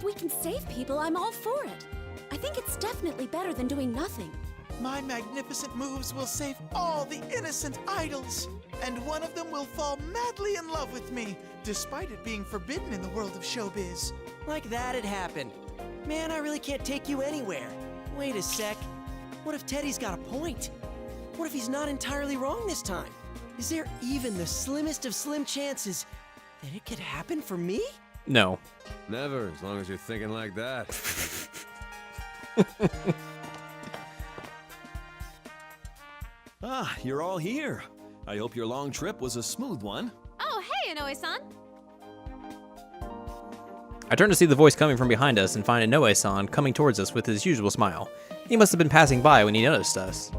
If we can save people, I'm all for it. I think it's definitely better than doing nothing. My magnificent moves will save all the innocent idols, and one of them will fall madly in love with me, despite it being forbidden in the world of showbiz. Like that it happened. Man, I really can't take you anywhere. Wait a sec. What if Teddy's got a point? What if he's not entirely wrong this time? Is there even the slimmest of slim chances that it could happen for me? No. Never, as long as you're thinking like that. Ah, you're all here. I hope your long trip was a smooth one. Oh, hey, Inoue-san. I turn to see the voice coming from behind us and find Inoue-san coming towards us with his usual smile. He must have been passing by when he noticed us.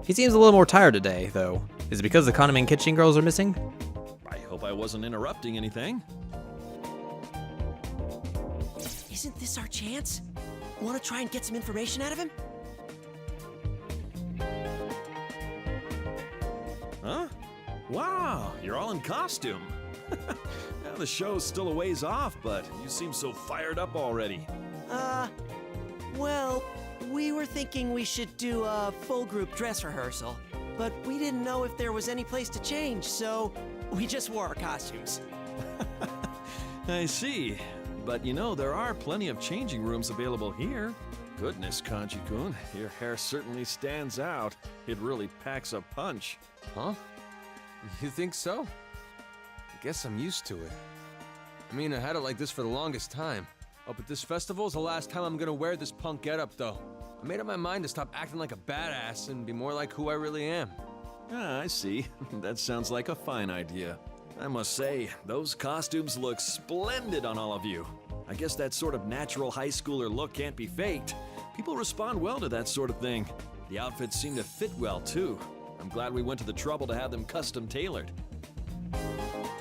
He seems a little more tired today, though. Is it because the Kaname and Kitchen girls are missing? I hope I wasn't interrupting anything. Isn't this our chance? Want to try and get some information out of him? Huh? Wow, you're all in costume. Now, the show's still a ways off, but you seem so fired up already. Well, we were thinking we should do a full group dress rehearsal, but we didn't know if there was any place to change, so we just wore our costumes. I see. But you know, there are plenty of changing rooms available here. Goodness, Kanji-kun, your hair certainly stands out. It really packs a punch. Huh? You think so? I guess I'm used to it. I mean, I had it like this for the longest time. Up at this festival is the last time I'm gonna wear this punk getup, though. I made up my mind to stop acting like a badass and be more like who I really am. Ah, I see. That sounds like a fine idea. I must say, those costumes look splendid on all of you. I guess that sort of natural high schooler look can't be faked. People respond well to that sort of thing. The outfits seem to fit well, too. I'm glad we went to the trouble to have them custom tailored.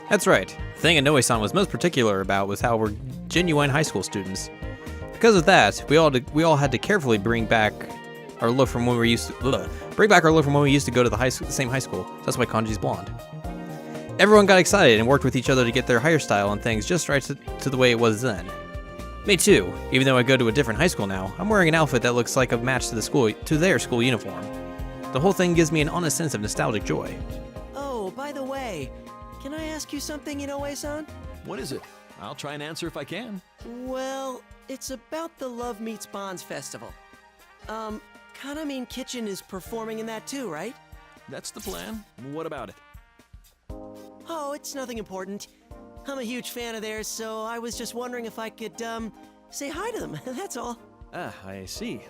That's right. The thing Inoue-san was most particular about was how we're genuine high school students. Because of that, we all had to carefully bring back our look from when we used to go to the same high school. That's why Kanji's blonde. Everyone got excited and worked with each other to get their hairstyle and things just right to the way it was then. Me too. Even though I go to a different high school now, I'm wearing an outfit that looks like a match to their school uniform. The whole thing gives me an honest sense of nostalgic joy. Oh, by the way, can I ask you something, Inoue-san? What is it? I'll try and answer if I can. Well, it's about the Love Meets Bonds festival. Kaname Kitchen is performing in that too, right? That's the plan. What about it? Oh, it's nothing important. I'm a huge fan of theirs, so I was just wondering if I could, say hi to them, that's all. Ah, I see.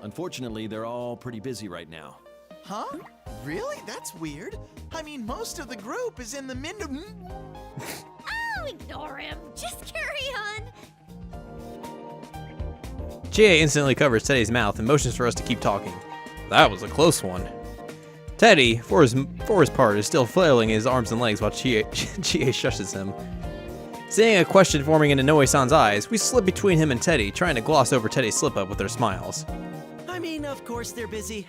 Unfortunately, they're all pretty busy right now. Huh? Really? That's weird. I mean, most of the group is in the Oh, ignore him. Just carry on. Chie instantly covers Teddy's mouth and motions for us to keep talking. That was a close one. Teddy, for his part, is still flailing his arms and legs while Chie shushes him. Seeing a question forming in Inoue-san's eyes, we slip between him and Teddy, trying to gloss over Teddy's slip-up with our smiles. I mean, of course they're busy.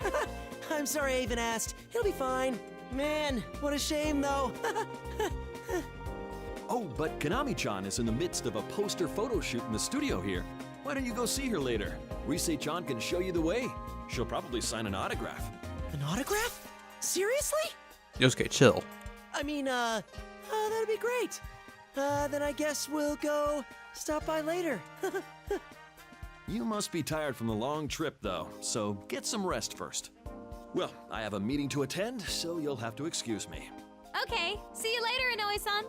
I'm sorry I even asked. He'll be fine. Man, what a shame, though. Oh, but Kanami-chan is in the midst of a poster photo shoot in the studio here. Why don't you go see her later? Rise-chan can show you the way. She'll probably sign an autograph. An autograph? Seriously? Yosuke, chill. I mean, that'd be great. Then I guess we'll go stop by later. You must be tired from the long trip, though, so get some rest first. Well, I have a meeting to attend, so you'll have to excuse me. Okay, see you later, Inoue-san.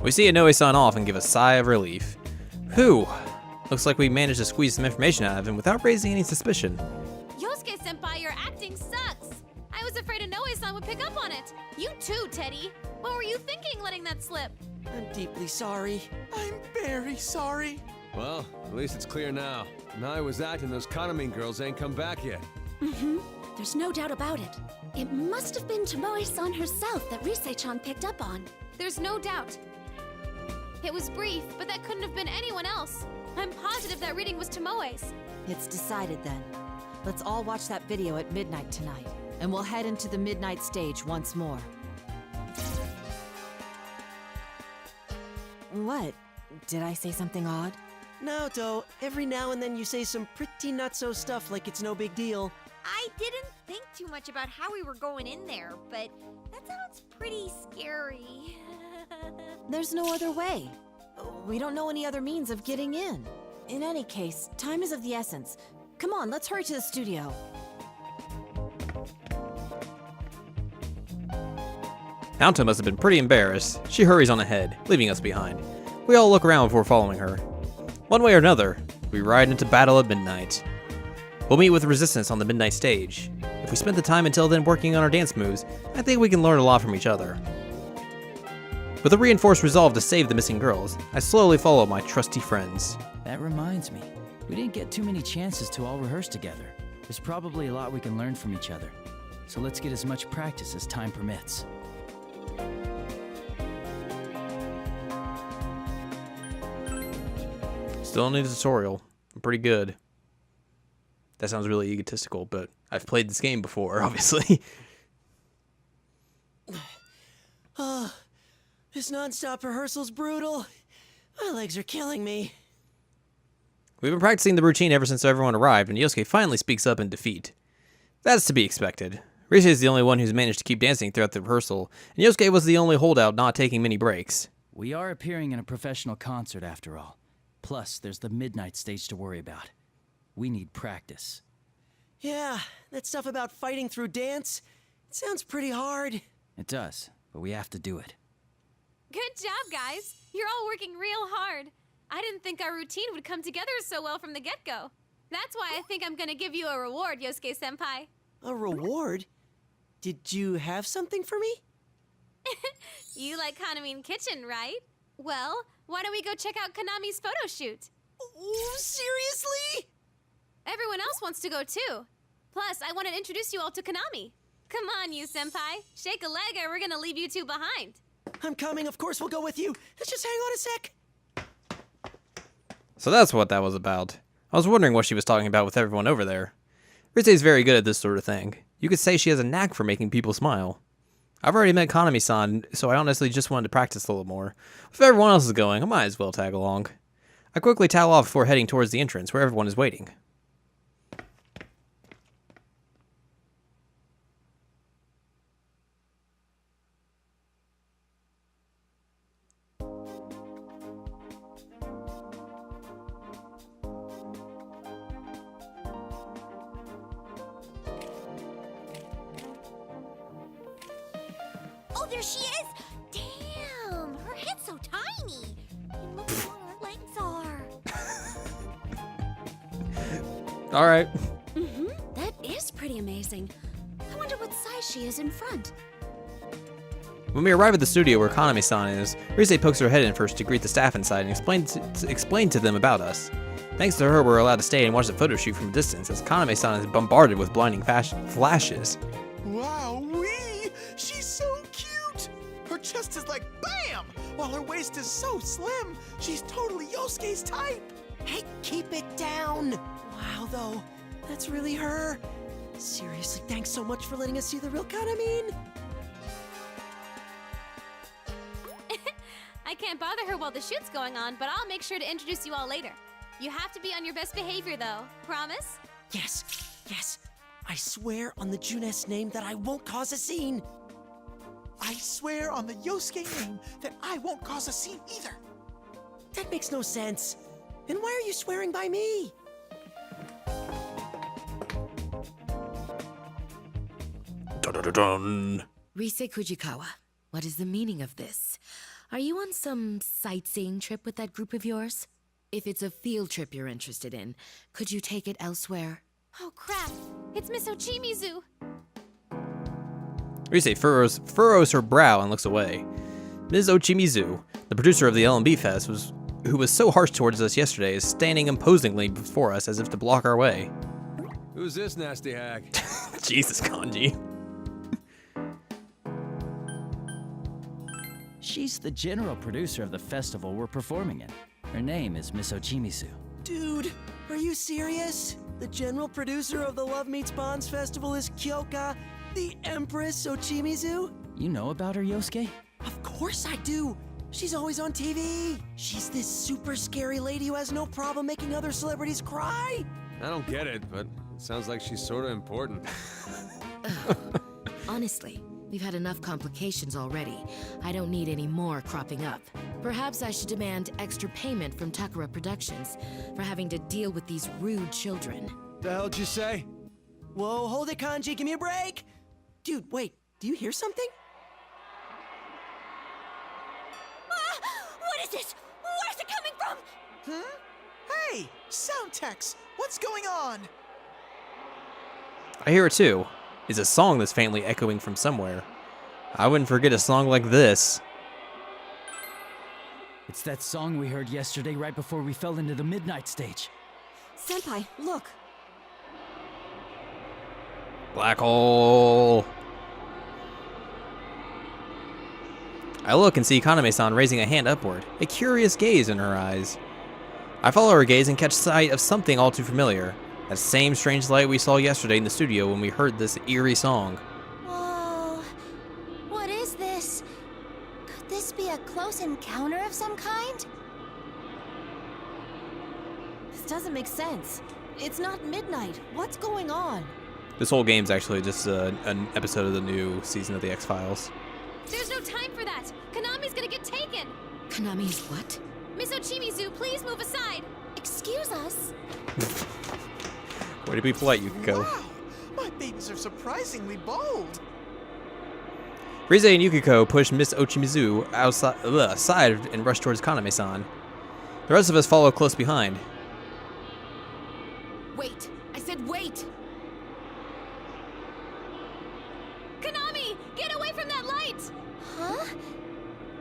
We see Inoue-san off and give a sigh of relief. Whew. Looks like we managed to squeeze some information out of him without raising any suspicion. Yosuke-senpai, your acting sucks. I was afraid Inoue-san would pick up on it. You too, Teddy. What were you thinking letting that slip? I'm deeply sorry. I'm very sorry. Well, at least it's clear now. Now I was acting, those Kaname girls ain't come back yet. There's no doubt about it. It must have been Tomoe-san herself that Rise-chan picked up on. There's no doubt. It was brief, but that couldn't have been anyone else. I'm positive that reading was Tomoe's. It's decided then. Let's all watch that video at midnight tonight, and we'll head into the midnight stage once more. What? Did I say something odd? Naoto, every now and then you say some pretty nutso stuff like it's no big deal. I didn't think too much about how we were going in there, but that sounds pretty scary. There's no other way. We don't know any other means of getting in. In any case, time is of the essence. Come on, let's hurry to the studio. Naoto must have been pretty embarrassed. She hurries on ahead, leaving us behind. We all look around before following her. One way or another, we ride into battle at midnight. We'll meet with resistance on the midnight stage. If we spent the time until then working on our dance moves, I think we can learn a lot from each other. With a reinforced resolve to save the missing girls, I slowly follow my trusty friends. That reminds me, we didn't get too many chances to all rehearse together. There's probably a lot we can learn from each other. So let's get as much practice as time permits. Still need a tutorial. I'm pretty good. That sounds really egotistical, but I've played this game before, obviously. This non-stop rehearsal's brutal. My legs are killing me. We've been practicing the routine ever since everyone arrived, and Yosuke finally speaks up in defeat. That's to be expected. Rise is the only one who's managed to keep dancing throughout the rehearsal, and Yosuke was the only holdout not taking many breaks. We are appearing in a professional concert after all. Plus, there's the midnight stage to worry about. We need practice. Yeah, that stuff about fighting through dance, it sounds pretty hard. It does, but we have to do it. Good job, guys. You're all working real hard. I didn't think our routine would come together so well from the get-go. That's why I think I'm gonna give you a reward, Yosuke-senpai. A reward? Did you have something for me? You like Kanami's kitchen, right? Well, why don't we go check out Kanami's photo shoot? Ooh, seriously? Everyone else wants to go too. Plus, I want to introduce you all to Kanami. Come on, you senpai. Shake a leg or we're gonna leave you two behind. I'm coming, of course we'll go with you. Let's just hang on a sec. So that's what that was about. I was wondering what she was talking about with everyone over there. Rise is very good at this sort of thing. You could say she has a knack for making people smile. I've already met Kanami-san, so I honestly just wanted to practice a little more. If everyone else is going, I might as well tag along. I quickly towel off before heading towards the entrance, where everyone is waiting. Oh, there she is! Damn, her head's so tiny. And look how long her legs are. Alright. That is pretty amazing. I wonder what size she is in front. When we arrive at the studio where Kanami-san is, Rise pokes her head in first to greet the staff inside and explain to them about us. Thanks to her, we're allowed to stay and watch the photo shoot from a distance, as Kanami-san is bombarded with blinding flashes. Wow-wee! She's so cute! Her chest is like BAM! While her waist is so slim. She's totally Yosuke's type. Hey, keep it down. Wow, though, that's really her. Seriously, thanks so much for letting us see the real Kanami. I can't bother her while the shoot's going on, but I'll make sure to introduce you all later. You have to be on your best behavior, though. Promise? Yes, yes. I swear on the Juness name that I won't cause a scene. I swear on the Yosuke name that I won't cause a scene either. That makes no sense. And why are you swearing by me? Dun-dun-dun-dun. Rise Kujikawa, what is the meaning of this? Are you on some sightseeing trip with that group of yours? If it's a field trip you're interested in, could you take it elsewhere? Oh, crap. It's Miss Ochimizu. Rise furrows her brow and looks away. Ms. Ochimizu, the producer of the LMB Fest, who was so harsh towards us yesterday, is standing imposingly before us as if to block our way. Who's this nasty hag? Jesus, Kanji. She's the general producer of the festival we're performing in. Her name is Miss Ochimizu. Dude, are you serious? The general producer of the Love Meets Bonds Festival is Kyoka, the Empress Ochimizu? You know about her, Yosuke? Of course I do. She's always on TV. She's this super scary lady who has no problem making other celebrities cry. I don't get it, but it sounds like she's sort of important. Honestly, we've had enough complications already. I don't need any more cropping up. Perhaps I should demand extra payment from Takara Productions for having to deal with these rude children. The hell'd you say? Whoa, hold it, Kanji, give me a break. Dude, wait, do you hear something? What is this? Where's it coming from? Hey, sound techs, what's going on? I hear it too. It's a song that's faintly echoing from somewhere. I wouldn't forget a song like this. It's that song we heard yesterday right before we fell into the midnight stage. Senpai, look. Black hole. I look and see Kaname-san raising a hand upward, a curious gaze in her eyes. I follow her gaze and catch sight of something all too familiar. That same strange light we saw yesterday in the studio when we heard this eerie song. Whoa. What is this? Could this be a close encounter of some kind? This doesn't make sense. It's not midnight. What's going on? This whole game's actually just an episode of the new season of the X-Files. There's no time for that. Konami's gonna get taken. Konami's what? Miss Ochimizu, please move aside. Excuse us. Way to be polite, Yukiko. Wow, my babies are surprisingly bold. Rize and Yukiko push Miss Ochimizu aside and rush towards Kaname-san. The rest of us follow close behind. Wait! I said wait! Konami, get away from that light! Huh?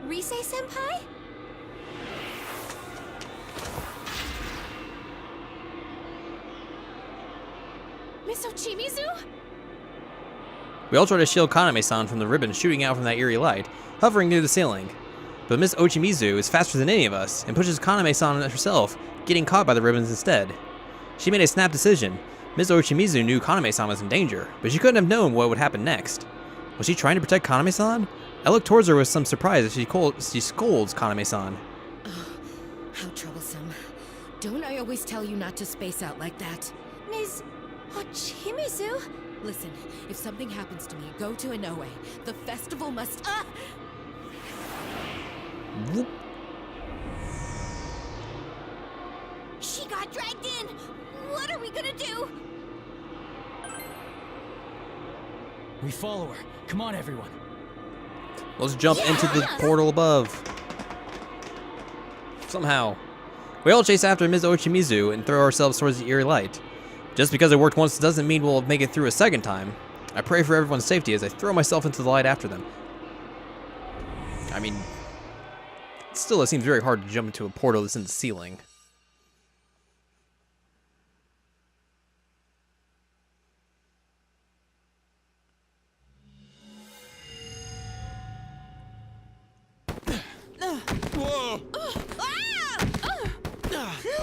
Rise-senpai? Miss Ochimizu? We all try to shield Kaname-san from the ribbon shooting out from that eerie light, hovering near the ceiling. But Miss Ochimizu is faster than any of us and pushes Kaname-san herself, getting caught by the ribbons instead. She made a snap decision. Miss Ochimizu knew Kaname-san was in danger, but she couldn't have known what would happen next. Was she trying to protect Kaname-san? I look towards her with some surprise as she scolds Kaname-san. How troublesome. Don't I always tell you not to space out like that? Ms. Ochimizu? Listen, if something happens to me, go to Inoue. The festival must... Whoop. She got dragged in! What are we gonna do? We follow her. Come on, everyone. Let's jump into the portal above. Somehow. We all chase after Ms. Ochimizu and throw ourselves towards the eerie light. Just because it worked once doesn't mean we'll make it through a second time. I pray for everyone's safety as I throw myself into the light after them. I mean, still it seems very hard to jump into a portal that's in the ceiling.